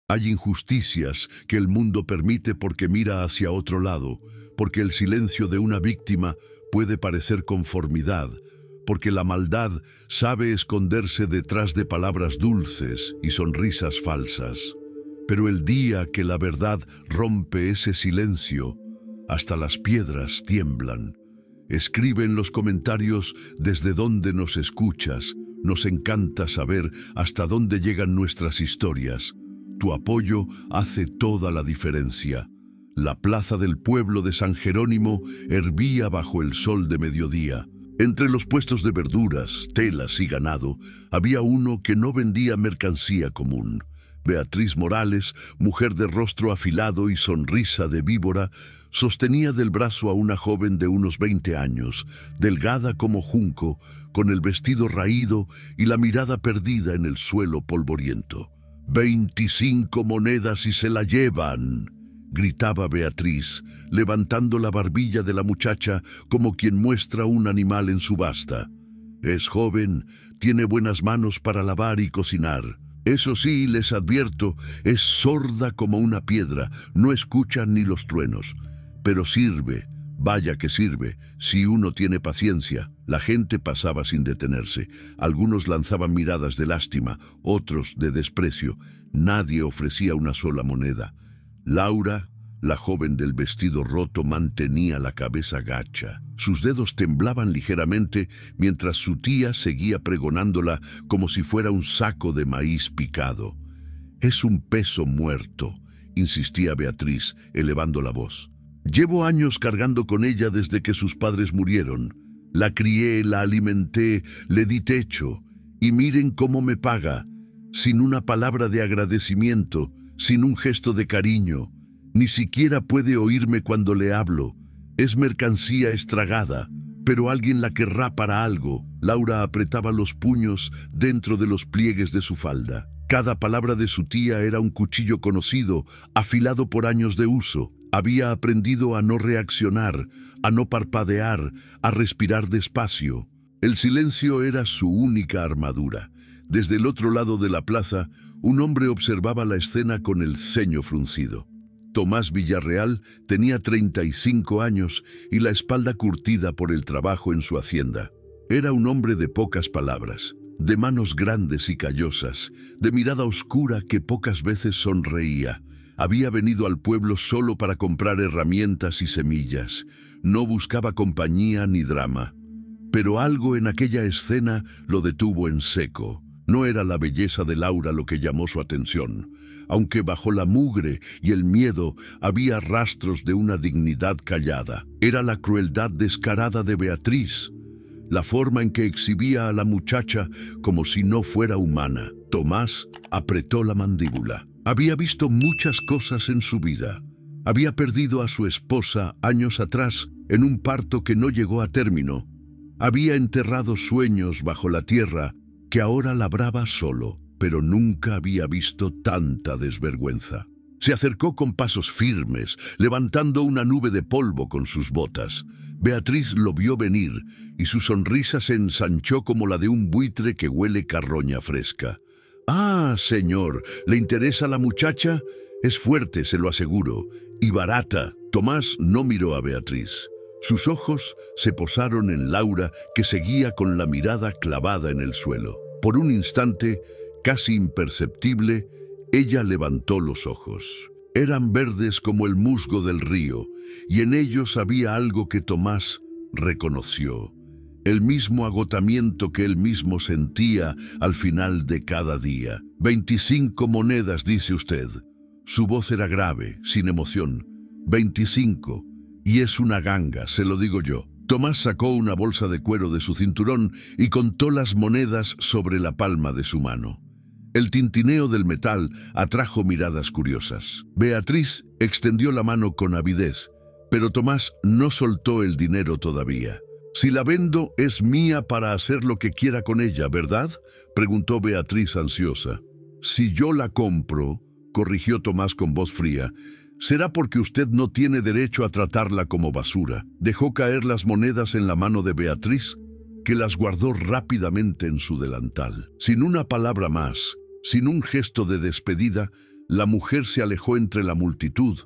Hay injusticias que el mundo permite porque mira hacia otro lado, porque el silencio de una víctima puede parecer conformidad, porque la maldad sabe esconderse detrás de palabras dulces y sonrisas falsas. Pero el día que la verdad rompe ese silencio, hasta las piedras tiemblan. Escribe en los comentarios desde dónde nos escuchas. Nos encanta saber hasta dónde llegan nuestras historias. Tu apoyo hace toda la diferencia. La plaza del pueblo de San Jerónimo hervía bajo el sol de mediodía. Entre los puestos de verduras, telas y ganado, había uno que no vendía mercancía común. Beatriz Morales, mujer de rostro afilado y sonrisa de víbora, sostenía del brazo a una joven de unos 20 años, delgada como junco, con el vestido raído y la mirada perdida en el suelo polvoriento. «25 monedas y se la llevan», gritaba Beatriz, levantando la barbilla de la muchacha como quien muestra un animal en subasta. Es joven, tiene buenas manos para lavar y cocinar. Eso sí, les advierto, es sorda como una piedra, no escucha ni los truenos. Pero sirve, vaya que sirve, si uno tiene paciencia. La gente pasaba sin detenerse. Algunos lanzaban miradas de lástima, otros de desprecio. Nadie ofrecía una sola moneda. Laura, la joven del vestido roto, mantenía la cabeza gacha. Sus dedos temblaban ligeramente mientras su tía seguía pregonándola como si fuera un saco de maíz picado. «Es un peso muerto», insistía Beatriz, elevando la voz. «Llevo años cargando con ella desde que sus padres murieron. La crié, la alimenté, le di techo. Y miren cómo me paga, sin una palabra de agradecimiento, sin un gesto de cariño. Ni siquiera puede oírme cuando le hablo. Es mercancía estragada, pero alguien la querrá para algo». Laura apretaba los puños dentro de los pliegues de su falda. Cada palabra de su tía era un cuchillo conocido, afilado por años de uso. Había aprendido a no reaccionar, a no parpadear, a respirar despacio. El silencio era su única armadura. Desde el otro lado de la plaza, un hombre observaba la escena con el ceño fruncido. Tomás Villarreal tenía 35 años y la espalda curtida por el trabajo en su hacienda. Era un hombre de pocas palabras, de manos grandes y callosas, de mirada oscura que pocas veces sonreía. Había venido al pueblo solo para comprar herramientas y semillas. No buscaba compañía ni drama. Pero algo en aquella escena lo detuvo en seco. No era la belleza de Laura lo que llamó su atención, aunque bajo la mugre y el miedo había rastros de una dignidad callada. Era la crueldad descarada de Beatriz, la forma en que exhibía a la muchacha como si no fuera humana. Tomás apretó la mandíbula. Había visto muchas cosas en su vida. Había perdido a su esposa años atrás en un parto que no llegó a término. Había enterrado sueños bajo la tierra que ahora labraba solo, pero nunca había visto tanta desvergüenza. Se acercó con pasos firmes, levantando una nube de polvo con sus botas. Beatriz lo vio venir y su sonrisa se ensanchó como la de un buitre que huele carroña fresca. «Ah, señor, ¿le interesa la muchacha? Es fuerte, se lo aseguro, y barata». Tomás no miró a Beatriz. Sus ojos se posaron en Laura, que seguía con la mirada clavada en el suelo. Por un instante, casi imperceptible, ella levantó los ojos. Eran verdes como el musgo del río, y en ellos había algo que Tomás reconoció. El mismo agotamiento que él mismo sentía al final de cada día. «25 monedas, dice usted». Su voz era grave, sin emoción. 25. Y es una ganga, se lo digo yo. Tomás sacó una bolsa de cuero de su cinturón y contó las monedas sobre la palma de su mano. El tintineo del metal atrajo miradas curiosas. Beatriz extendió la mano con avidez, pero Tomás no soltó el dinero todavía. «Si la vendo, es mía para hacer lo que quiera con ella, ¿verdad?», preguntó Beatriz ansiosa. «Si yo la compro», corrigió Tomás con voz fría, «será porque usted no tiene derecho a tratarla como basura». Dejó caer las monedas en la mano de Beatriz, que las guardó rápidamente en su delantal. Sin una palabra más, sin un gesto de despedida, La mujer se alejó entre la multitud,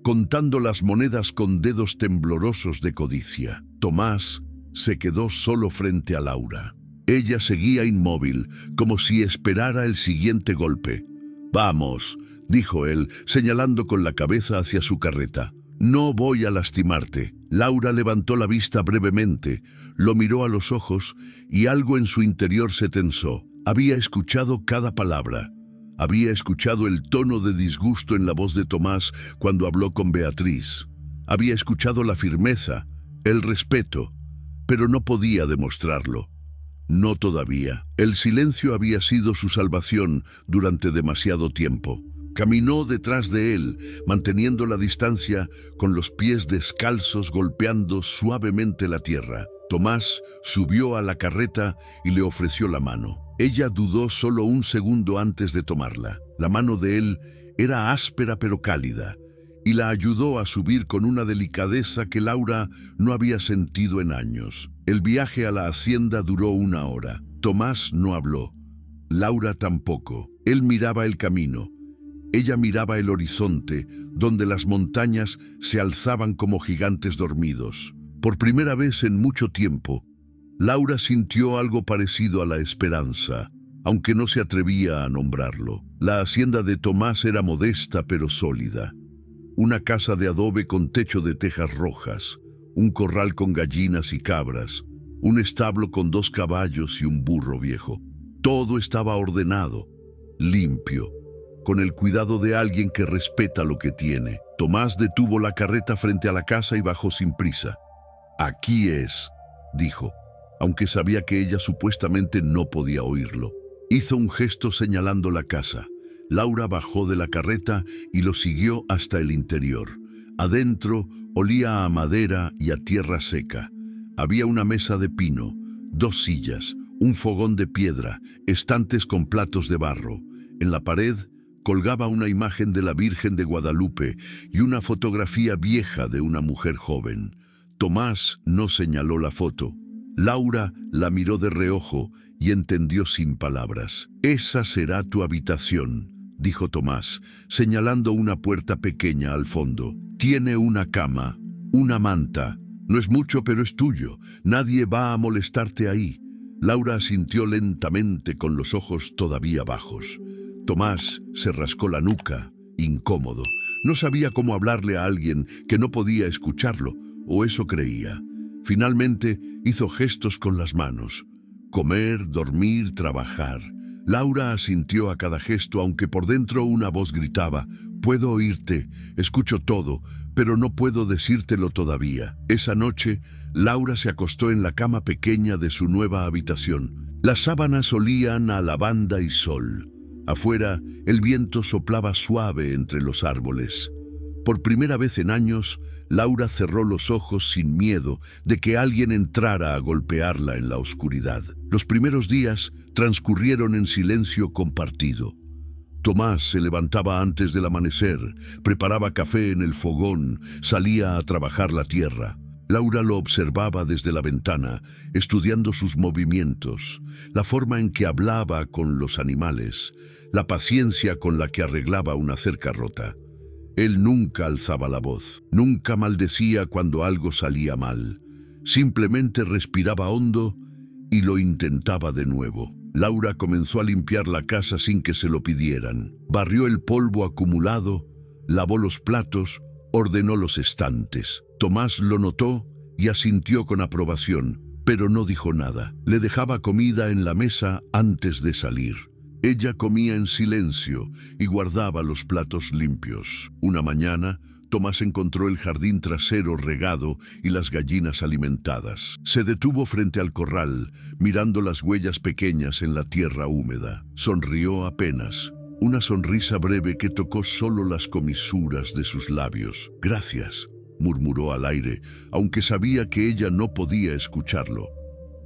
contando las monedas con dedos temblorosos de codicia. Tomás se quedó solo frente a Laura. Ella seguía inmóvil, como si esperara el siguiente golpe. «Vamos», dijo él, señalando con la cabeza hacia su carreta. «No voy a lastimarte». Laura levantó la vista brevemente, lo miró a los ojos y algo en su interior se tensó. Había escuchado cada palabra. Había escuchado el tono de disgusto en la voz de Tomás cuando habló con Beatriz. Había escuchado la firmeza, el respeto, pero no podía demostrarlo. No todavía. El silencio había sido su salvación durante demasiado tiempo. Caminó detrás de él, manteniendo la distancia, con los pies descalzos golpeando suavemente la tierra. Tomás subió a la carreta y le ofreció la mano. Ella dudó solo un segundo antes de tomarla. La mano de él era áspera pero cálida, y la ayudó a subir con una delicadeza que Laura no había sentido en años. El viaje a la hacienda duró 1 hora. Tomás no habló. Laura tampoco. Él miraba el camino. Ella miraba el horizonte, donde las montañas se alzaban como gigantes dormidos. Por primera vez en mucho tiempo, Laura sintió algo parecido a la esperanza, aunque no se atrevía a nombrarlo. La hacienda de Tomás era modesta pero sólida. Una casa de adobe con techo de tejas rojas, un corral con gallinas y cabras, un establo con 2 caballos y un burro viejo. Todo estaba ordenado, limpio, con el cuidado de alguien que respeta lo que tiene. Tomás detuvo la carreta frente a la casa y bajó sin prisa. «Aquí es», dijo, aunque sabía que ella supuestamente no podía oírlo. Hizo un gesto señalando la casa. Laura bajó de la carreta y lo siguió hasta el interior. Adentro olía a madera y a tierra seca. Había una mesa de pino, 2 sillas, un fogón de piedra, estantes con platos de barro. En la pared colgaba una imagen de la Virgen de Guadalupe y una fotografía vieja de una mujer joven. Tomás no señaló la foto. Laura la miró de reojo y entendió sin palabras. «Esa será tu habitación», dijo Tomás, señalando una puerta pequeña al fondo. «Tiene una cama, una manta. No es mucho, pero es tuyo. Nadie va a molestarte ahí». Laura asintió lentamente con los ojos todavía bajos. Tomás se rascó la nuca, incómodo. No sabía cómo hablarle a alguien que no podía escucharlo, o eso creía. Finalmente hizo gestos con las manos. Comer, dormir, trabajar. Laura asintió a cada gesto, aunque por dentro una voz gritaba: «Puedo oírte, escucho todo, pero no puedo decírtelo todavía». Esa noche, Laura se acostó en la cama pequeña de su nueva habitación. Las sábanas olían a lavanda y sol. Afuera, el viento soplaba suave entre los árboles. Por primera vez en años, Laura cerró los ojos sin miedo de que alguien entrara a golpearla en la oscuridad. Los primeros días transcurrieron en silencio compartido. Tomás se levantaba antes del amanecer, preparaba café en el fogón, salía a trabajar la tierra. Laura lo observaba desde la ventana, estudiando sus movimientos, la forma en que hablaba con los animales, la paciencia con la que arreglaba una cerca rota. Él nunca alzaba la voz, nunca maldecía cuando algo salía mal. Simplemente respiraba hondo y lo intentaba de nuevo. Laura comenzó a limpiar la casa sin que se lo pidieran. Barrió el polvo acumulado, lavó los platos, ordenó los estantes. Tomás lo notó y asintió con aprobación, pero no dijo nada. Le dejaba comida en la mesa antes de salir. Ella comía en silencio y guardaba los platos limpios. Una mañana, Tomás encontró el jardín trasero regado y las gallinas alimentadas. Se detuvo frente al corral, mirando las huellas pequeñas en la tierra húmeda. Sonrió apenas, una sonrisa breve que tocó solo las comisuras de sus labios. «Gracias», murmuró al aire, aunque sabía que ella no podía escucharlo.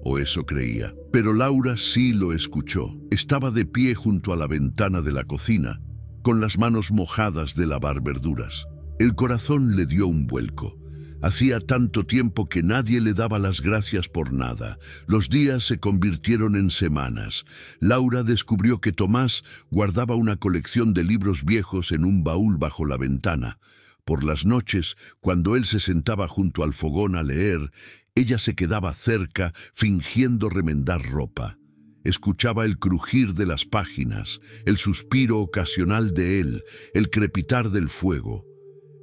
O eso creía. Pero Laura sí lo escuchó. Estaba de pie junto a la ventana de la cocina, con las manos mojadas de lavar verduras. El corazón le dio un vuelco. Hacía tanto tiempo que nadie le daba las gracias por nada. Los días se convirtieron en semanas. Laura descubrió que Tomás guardaba una colección de libros viejos en un baúl bajo la ventana. Por las noches, cuando él se sentaba junto al fogón a leer, ella se quedaba cerca, fingiendo remendar ropa. Escuchaba el crujir de las páginas, el suspiro ocasional de él, el crepitar del fuego.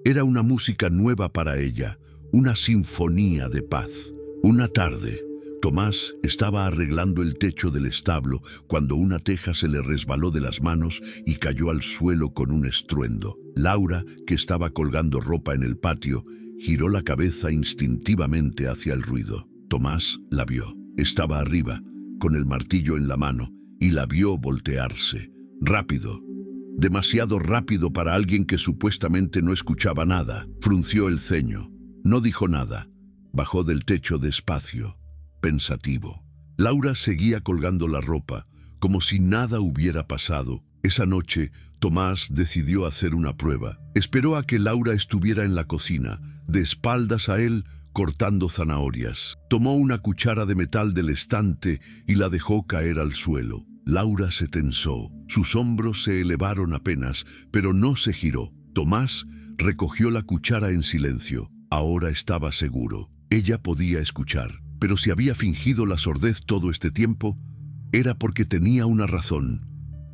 Era una música nueva para ella, una sinfonía de paz. Una tarde, Tomás estaba arreglando el techo del establo cuando una teja se le resbaló de las manos y cayó al suelo con un estruendo. Laura, que estaba colgando ropa en el patio, giró la cabeza instintivamente hacia el ruido. Tomás la vio. Estaba arriba, con el martillo en la mano, y la vio voltearse. Rápido. Demasiado rápido para alguien que supuestamente no escuchaba nada. Frunció el ceño. No dijo nada. Bajó del techo despacio, pensativo. Laura seguía colgando la ropa, como si nada hubiera pasado. Esa noche, Tomás decidió hacer una prueba. Esperó a que Laura estuviera en la cocina, de espaldas a él, cortando zanahorias. Tomó una cuchara de metal del estante y la dejó caer al suelo. Laura se tensó. Sus hombros se elevaron apenas, pero no se giró. Tomás recogió la cuchara en silencio. Ahora estaba seguro. Ella podía escuchar, pero si había fingido la sordez todo este tiempo, era porque tenía una razón,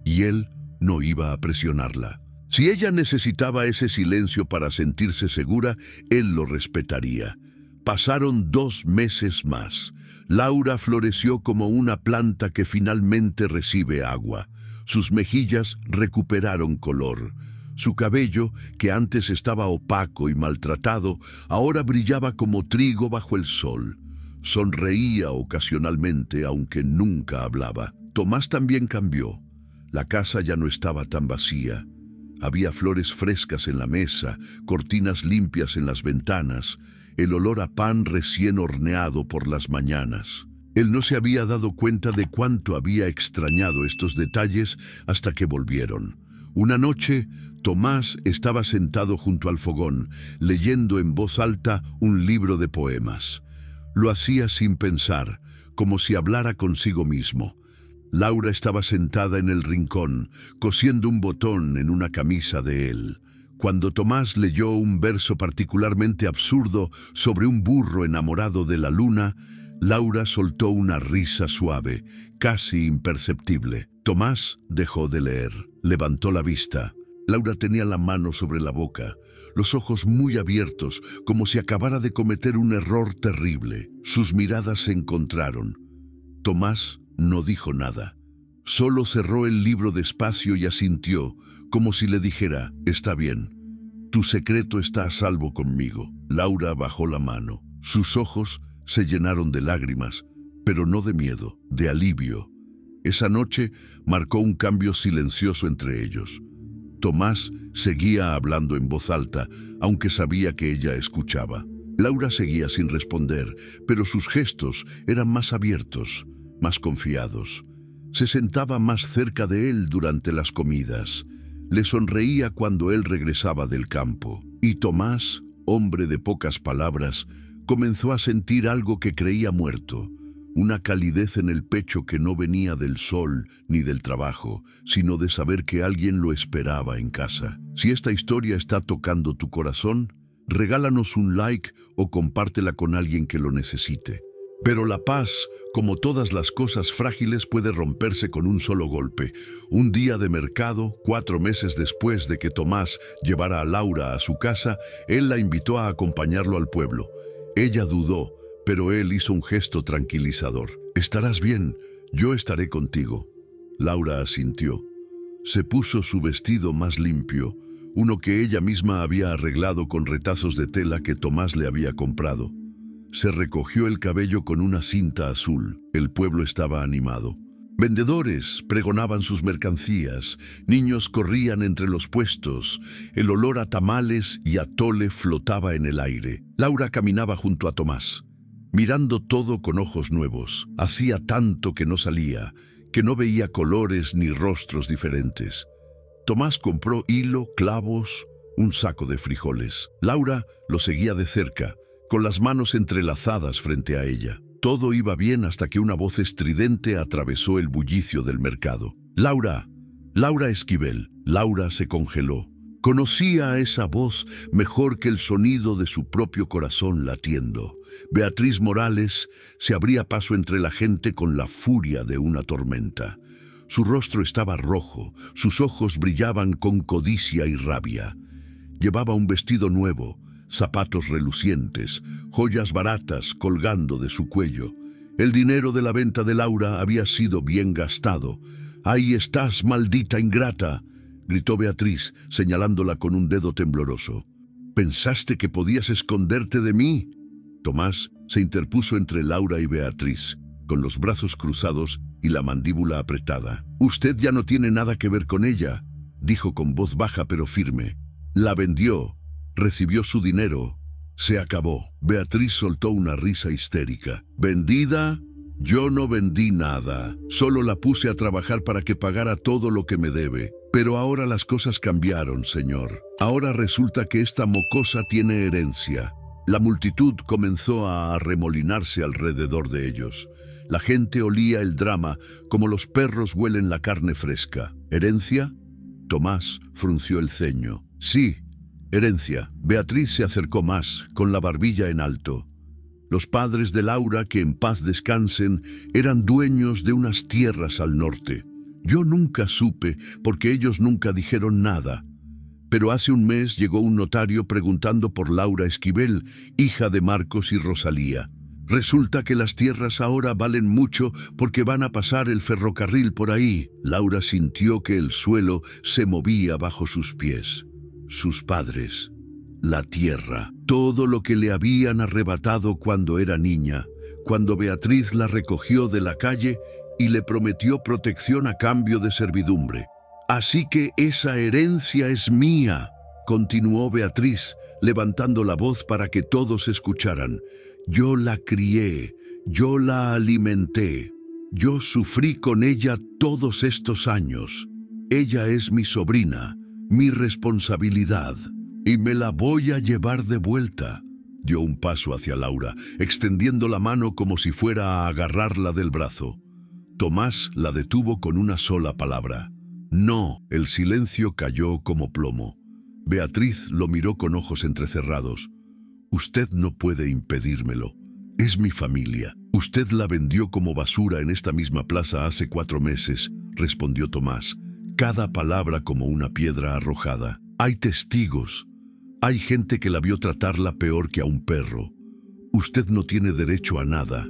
y él no iba a presionarla. Si ella necesitaba ese silencio para sentirse segura, él lo respetaría. Pasaron 2 meses más. Laura floreció como una planta que finalmente recibe agua. Sus mejillas recuperaron color. Su cabello, que antes estaba opaco y maltratado, ahora brillaba como trigo bajo el sol. Sonreía ocasionalmente, aunque nunca hablaba. Tomás también cambió. La casa ya no estaba tan vacía. Había flores frescas en la mesa, cortinas limpias en las ventanas, el olor a pan recién horneado por las mañanas. Él no se había dado cuenta de cuánto había extrañado estos detalles hasta que volvieron. Una noche, Tomás estaba sentado junto al fogón, leyendo en voz alta un libro de poemas. Lo hacía sin pensar, como si hablara consigo mismo. Laura estaba sentada en el rincón, cosiendo un botón en una camisa de él. Cuando Tomás leyó un verso particularmente absurdo sobre un burro enamorado de la luna, Laura soltó una risa suave, casi imperceptible. Tomás dejó de leer. Levantó la vista. Laura tenía la mano sobre la boca, los ojos muy abiertos, como si acabara de cometer un error terrible. Sus miradas se encontraron. Tomás no dijo nada. Solo cerró el libro despacio y asintió, como si le dijera: «Está bien. Tu secreto está a salvo conmigo». Laura bajó la mano. Sus ojos se llenaron de lágrimas, pero no de miedo, de alivio. Esa noche marcó un cambio silencioso entre ellos. Tomás seguía hablando en voz alta, aunque sabía que ella escuchaba. Laura seguía sin responder, pero sus gestos eran más abiertos, más confiados. Se sentaba más cerca de él durante las comidas. Le sonreía cuando él regresaba del campo. Y Tomás, hombre de pocas palabras, comenzó a sentir algo que creía muerto. Una calidez en el pecho que no venía del sol ni del trabajo, sino de saber que alguien lo esperaba en casa. Si esta historia está tocando tu corazón, regálanos un like o compártela con alguien que lo necesite. Pero la paz, como todas las cosas frágiles, puede romperse con un solo golpe. Un día de mercado, 4 meses después de que Tomás llevara a Laura a su casa, él la invitó a acompañarlo al pueblo. Ella dudó, pero él hizo un gesto tranquilizador. «Estarás bien, yo estaré contigo». Laura asintió. Se puso su vestido más limpio, uno que ella misma había arreglado con retazos de tela que Tomás le había comprado. Se recogió el cabello con una cinta azul. El pueblo estaba animado. Vendedores pregonaban sus mercancías, niños corrían entre los puestos, el olor a tamales y atole flotaba en el aire. Laura caminaba junto a Tomás, mirando todo con ojos nuevos. Hacía tanto que no salía, que no veía colores ni rostros diferentes. Tomás compró hilo, clavos, un saco de frijoles. Laura lo seguía de cerca, con las manos entrelazadas frente a ella. Todo iba bien hasta que una voz estridente atravesó el bullicio del mercado. ¡Laura! ¡Laura Esquivel! Laura se congeló. Conocía a esa voz mejor que el sonido de su propio corazón latiendo. Beatriz Morales se abría paso entre la gente con la furia de una tormenta. Su rostro estaba rojo, sus ojos brillaban con codicia y rabia. Llevaba un vestido nuevo, zapatos relucientes, joyas baratas colgando de su cuello. El dinero de la venta de Laura había sido bien gastado. «¡Ahí estás, maldita ingrata!», gritó Beatriz, señalándola con un dedo tembloroso. «¿Pensaste que podías esconderte de mí?». Tomás se interpuso entre Laura y Beatriz, con los brazos cruzados y la mandíbula apretada. «Usted ya no tiene nada que ver con ella», dijo con voz baja pero firme. «La vendió, recibió su dinero, se acabó». Beatriz soltó una risa histérica. «¿Vendida? Yo no vendí nada, solo la puse a trabajar para que pagara todo lo que me debe. Pero ahora las cosas cambiaron, señor. Ahora resulta que esta mocosa tiene herencia». La multitud comenzó a arremolinarse alrededor de ellos. La gente olía el drama como los perros huelen la carne fresca. ¿Herencia? Tomás frunció el ceño. «Sí, herencia». Beatriz se acercó más, con la barbilla en alto. Los padres de Laura, que en paz descansen, eran dueños de unas tierras al norte. Yo nunca supe, porque ellos nunca dijeron nada. Pero hace un mes llegó un notario preguntando por Laura Esquivel, hija de Marcos y Rosalía. Resulta que las tierras ahora valen mucho porque van a pasar el ferrocarril por ahí. Laura sintió que el suelo se movía bajo sus pies. Sus padres, la tierra, todo lo que le habían arrebatado cuando era niña, cuando Beatriz la recogió de la calle y le prometió protección a cambio de servidumbre. «Así que esa herencia es mía», continuó Beatriz, levantando la voz para que todos escucharan. «Yo la crié, yo la alimenté, yo sufrí con ella todos estos años. Ella es mi sobrina, mi responsabilidad, y me la voy a llevar de vuelta». Dio un paso hacia Laura, extendiendo la mano como si fuera a agarrarla del brazo. Tomás la detuvo con una sola palabra. «No». El silencio cayó como plomo. Beatriz lo miró con ojos entrecerrados. «Usted no puede impedírmelo. Es mi familia. Usted la vendió como basura en esta misma plaza hace 4 meses», respondió Tomás, cada palabra como una piedra arrojada. «Hay testigos. Hay gente que la vio tratarla peor que a un perro. Usted no tiene derecho a nada».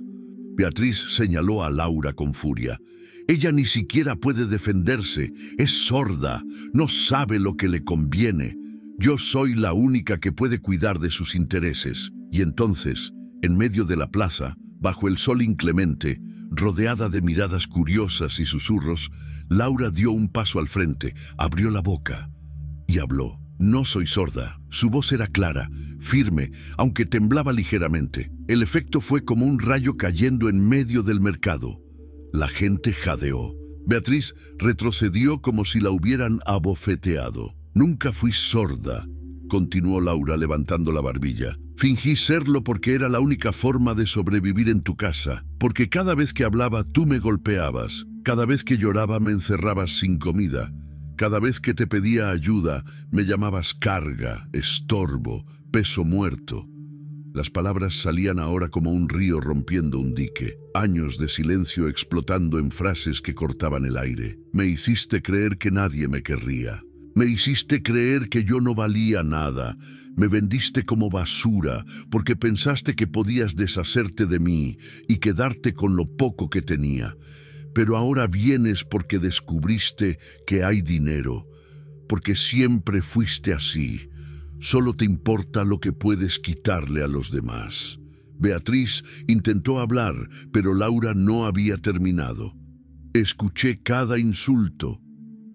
Beatriz señaló a Laura con furia. «Ella ni siquiera puede defenderse. Es sorda. No sabe lo que le conviene. Yo soy la única que puede cuidar de sus intereses». Y entonces, en medio de la plaza, bajo el sol inclemente, rodeada de miradas curiosas y susurros, Laura dio un paso al frente, abrió la boca y habló. «No soy sorda». Su voz era clara, firme, aunque temblaba ligeramente. El efecto fue como un rayo cayendo en medio del mercado. La gente jadeó. Beatriz retrocedió como si la hubieran abofeteado. «Nunca fui sorda», continuó Laura levantando la barbilla. «Fingí serlo porque era la única forma de sobrevivir en tu casa, porque cada vez que hablaba tú me golpeabas, cada vez que lloraba me encerrabas sin comida. Cada vez que te pedía ayuda, me llamabas carga, estorbo, peso muerto». Las palabras salían ahora como un río rompiendo un dique, años de silencio explotando en frases que cortaban el aire. «Me hiciste creer que nadie me querría. Me hiciste creer que yo no valía nada. Me vendiste como basura porque pensaste que podías deshacerte de mí y quedarte con lo poco que tenía. Pero ahora vienes porque descubriste que hay dinero, porque siempre fuiste así. Solo te importa lo que puedes quitarle a los demás». Beatriz intentó hablar, pero Laura no había terminado. «Escuché cada insulto,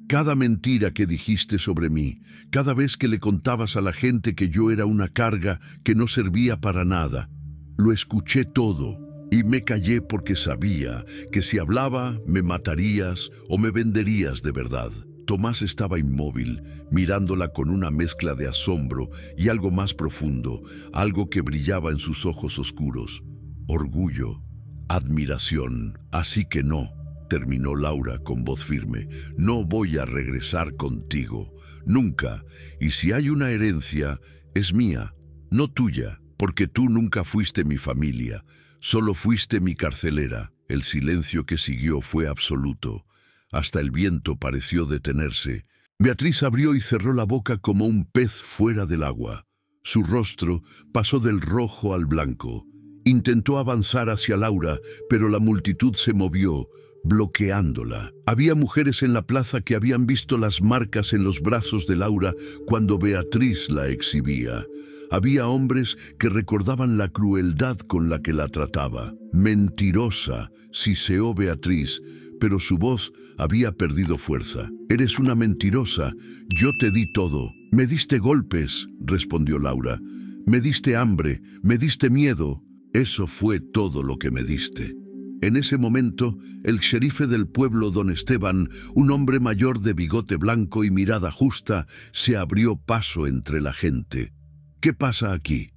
cada mentira que dijiste sobre mí, cada vez que le contabas a la gente que yo era una carga que no servía para nada. Lo escuché todo. Y me callé porque sabía que si hablaba me matarías o me venderías de verdad. Tomás estaba inmóvil, mirándola con una mezcla de asombro y algo más profundo, algo que brillaba en sus ojos oscuros. Orgullo, admiración. Así que no, terminó Laura con voz firme, no voy a regresar contigo, nunca. Y si hay una herencia, es mía, no tuya, porque tú nunca fuiste mi familia, solo fuiste mi carcelera. El silencio que siguió fue absoluto. Hasta el viento pareció detenerse. Beatriz abrió y cerró la boca como un pez fuera del agua. Su rostro pasó del rojo al blanco. Intentó avanzar hacia Laura, pero la multitud se movió, bloqueándola. Había mujeres en la plaza que habían visto las marcas en los brazos de Laura cuando Beatriz la exhibía. Había hombres que recordaban la crueldad con la que la trataba. Mentirosa, siseó Beatriz, pero su voz había perdido fuerza. Eres una mentirosa, yo te di todo. Me diste golpes, respondió Laura. Me diste hambre, me diste miedo. Eso fue todo lo que me diste. En ese momento, el sherife del pueblo, don Esteban, un hombre mayor de bigote blanco y mirada justa, se abrió paso entre la gente. ¿Qué pasa aquí?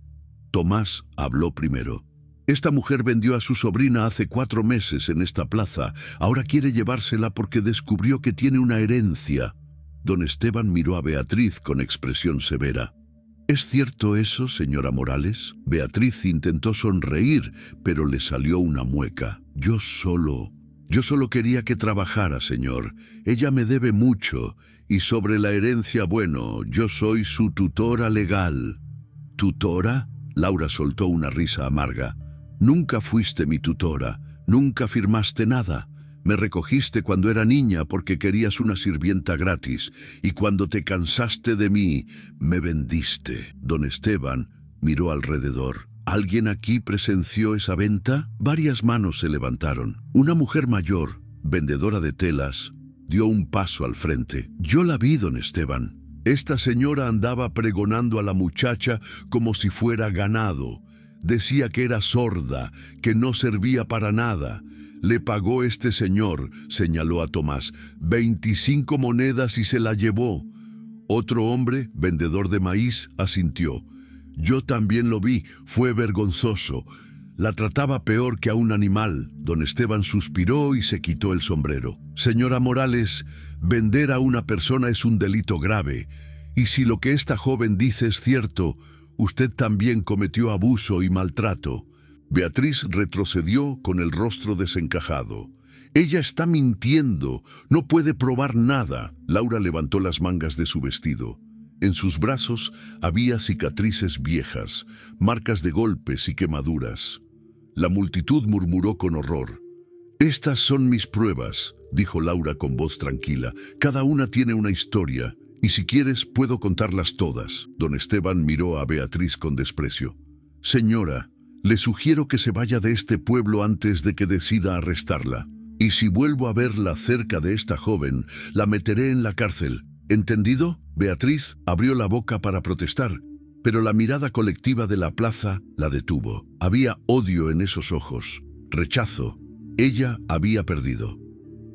Tomás habló primero. Esta mujer vendió a su sobrina hace 4 meses en esta plaza. Ahora quiere llevársela porque descubrió que tiene una herencia. Don Esteban miró a Beatriz con expresión severa. ¿Es cierto eso, señora Morales? Beatriz intentó sonreír, pero le salió una mueca. Yo solo quería que trabajara, señor. Ella me debe mucho. Y sobre la herencia, bueno, yo soy su tutora legal. ¿Tutora? Laura soltó una risa amarga. Nunca fuiste mi tutora, nunca firmaste nada. Me recogiste cuando era niña porque querías una sirvienta gratis, y cuando te cansaste de mí, me vendiste. Don Esteban miró alrededor. ¿Alguien aquí presenció esa venta? Varias manos se levantaron. Una mujer mayor, vendedora de telas, dio un paso al frente. Yo la vi, don Esteban. Esta señora andaba pregonando a la muchacha como si fuera ganado. Decía que era sorda, que no servía para nada. Le pagó este señor, señaló a Tomás, 25 monedas y se la llevó. Otro hombre, vendedor de maíz, asintió. Yo también lo vi, fue vergonzoso. La trataba peor que a un animal. Don Esteban suspiró y se quitó el sombrero. Señora Morales, vender a una persona es un delito grave. Y si lo que esta joven dice es cierto, usted también cometió abuso y maltrato. Beatriz retrocedió con el rostro desencajado. Ella está mintiendo, no puede probar nada. Laura levantó las mangas de su vestido. En sus brazos había cicatrices viejas, marcas de golpes y quemaduras. La multitud murmuró con horror. Estas son mis pruebas, dijo Laura con voz tranquila. Cada una tiene una historia, y si quieres puedo contarlas todas. Don Esteban miró a Beatriz con desprecio. Señora, le sugiero que se vaya de este pueblo antes de que decida arrestarla. Y si vuelvo a verla cerca de esta joven, la meteré en la cárcel. ¿Entendido? Beatriz abrió la boca para protestar, pero la mirada colectiva de la plaza la detuvo. Había odio en esos ojos, rechazo. Ella había perdido.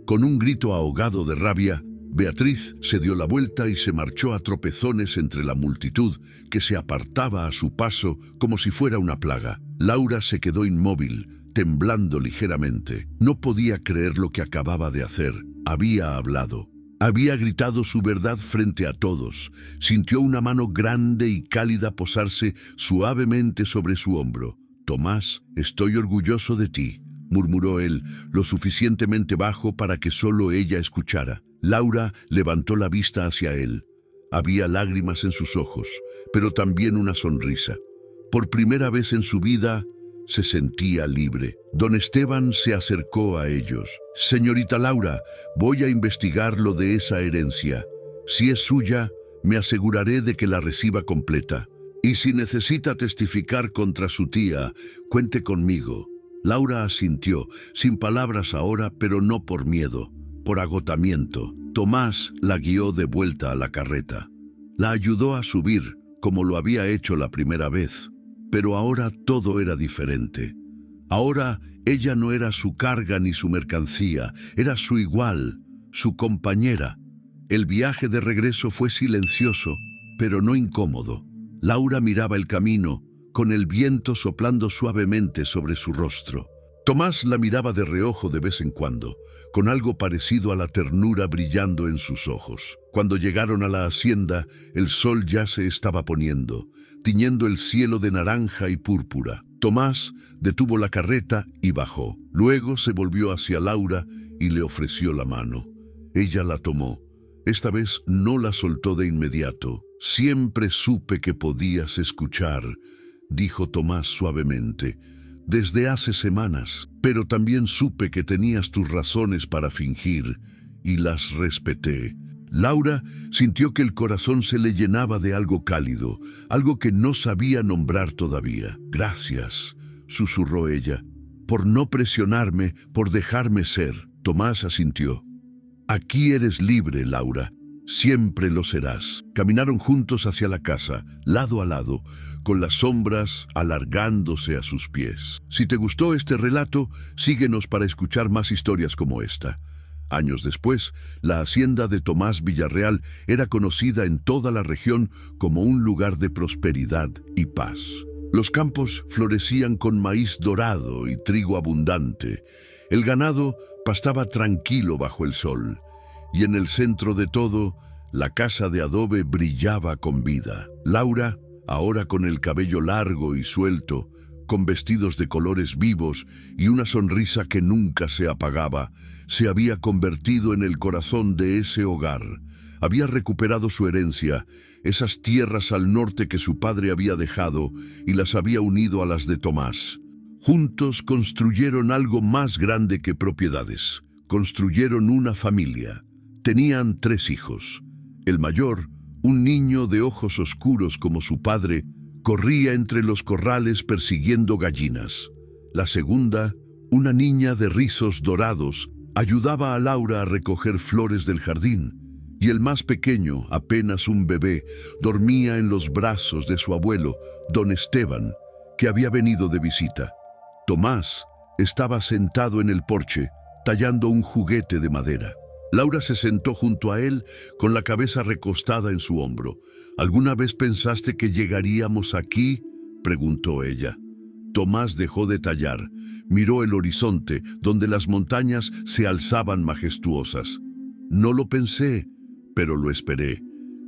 Con un grito ahogado de rabia, Beatriz se dio la vuelta y se marchó a tropezones entre la multitud que se apartaba a su paso como si fuera una plaga. Laura se quedó inmóvil, temblando ligeramente. No podía creer lo que acababa de hacer. Había hablado. Había gritado su verdad frente a todos. Sintió una mano grande y cálida posarse suavemente sobre su hombro. Tomás, estoy orgulloso de ti, murmuró él, lo suficientemente bajo para que solo ella escuchara. Laura levantó la vista hacia él. Había lágrimas en sus ojos, pero también una sonrisa. Por primera vez en su vida, se sentía libre. Don Esteban se acercó a ellos. Señorita Laura, voy a investigar lo de esa herencia. Si es suya, me aseguraré de que la reciba completa. Y si necesita testificar contra su tía, cuente conmigo. Laura asintió, sin palabras ahora, pero no por miedo, por agotamiento. Tomás la guió de vuelta a la carreta. La ayudó a subir, como lo había hecho la primera vez. Pero ahora todo era diferente. Ahora ella no era su carga ni su mercancía, era su igual, su compañera. El viaje de regreso fue silencioso, pero no incómodo. Laura miraba el camino, con el viento soplando suavemente sobre su rostro. Tomás la miraba de reojo de vez en cuando, con algo parecido a la ternura brillando en sus ojos. Cuando llegaron a la hacienda, el sol ya se estaba poniendo, tiñendo el cielo de naranja y púrpura. Tomás detuvo la carreta y bajó. Luego se volvió hacia Laura y le ofreció la mano. Ella la tomó. Esta vez no la soltó de inmediato. «Siempre supe que podías escuchar», dijo Tomás suavemente, «desde hace semanas, pero también supe que tenías tus razones para fingir, y las respeté». Laura sintió que el corazón se le llenaba de algo cálido, algo que no sabía nombrar todavía. «Gracias», susurró ella, «por no presionarme, por dejarme ser». Tomás asintió. «Aquí eres libre, Laura. Siempre lo serás». Caminaron juntos hacia la casa, lado a lado, con las sombras alargándose a sus pies. Si te gustó este relato, síguenos para escuchar más historias como esta. Años después, la hacienda de Tomás Villarreal era conocida en toda la región como un lugar de prosperidad y paz. Los campos florecían con maíz dorado y trigo abundante. El ganado pastaba tranquilo bajo el sol, y en el centro de todo, la casa de adobe brillaba con vida. Laura, ahora con el cabello largo y suelto, con vestidos de colores vivos y una sonrisa que nunca se apagaba, se había convertido en el corazón de ese hogar. Había recuperado su herencia, esas tierras al norte que su padre había dejado, y las había unido a las de Tomás. Juntos construyeron algo más grande que propiedades. Construyeron una familia. Tenían 3 hijos. El mayor, un niño de ojos oscuros como su padre, corría entre los corrales persiguiendo gallinas. La segunda, una niña de rizos dorados, ayudaba a Laura a recoger flores del jardín. Y el más pequeño, apenas un bebé, dormía en los brazos de su abuelo, don Esteban, que había venido de visita. Tomás estaba sentado en el porche, tallando un juguete de madera. Laura se sentó junto a él, con la cabeza recostada en su hombro. «¿Alguna vez pensaste que llegaríamos aquí?», preguntó ella. Tomás dejó de tallar, miró el horizonte, donde las montañas se alzaban majestuosas. «No lo pensé, pero lo esperé.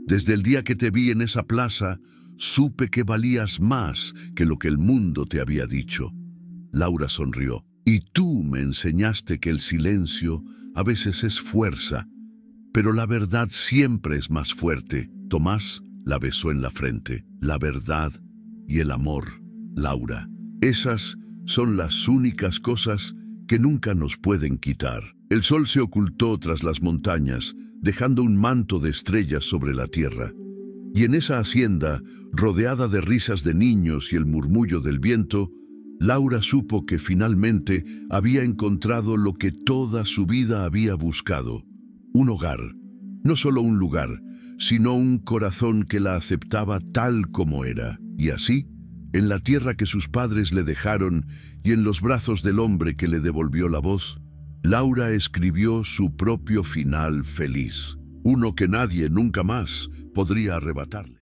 Desde el día que te vi en esa plaza, supe que valías más que lo que el mundo te había dicho». Laura sonrió. «Y tú me enseñaste que el silencio a veces es fuerza, pero la verdad siempre es más fuerte». Tomás la besó en la frente. «La verdad y el amor, Laura. Esas son las únicas cosas que nunca nos pueden quitar». El sol se ocultó tras las montañas, dejando un manto de estrellas sobre la tierra. Y en esa hacienda, rodeada de risas de niños y el murmullo del viento, Laura supo que finalmente había encontrado lo que toda su vida había buscado: un hogar. No solo un lugar, sino un corazón que la aceptaba tal como era. Y así, en la tierra que sus padres le dejaron y en los brazos del hombre que le devolvió la voz, Laura escribió su propio final feliz, uno que nadie nunca más podría arrebatarle.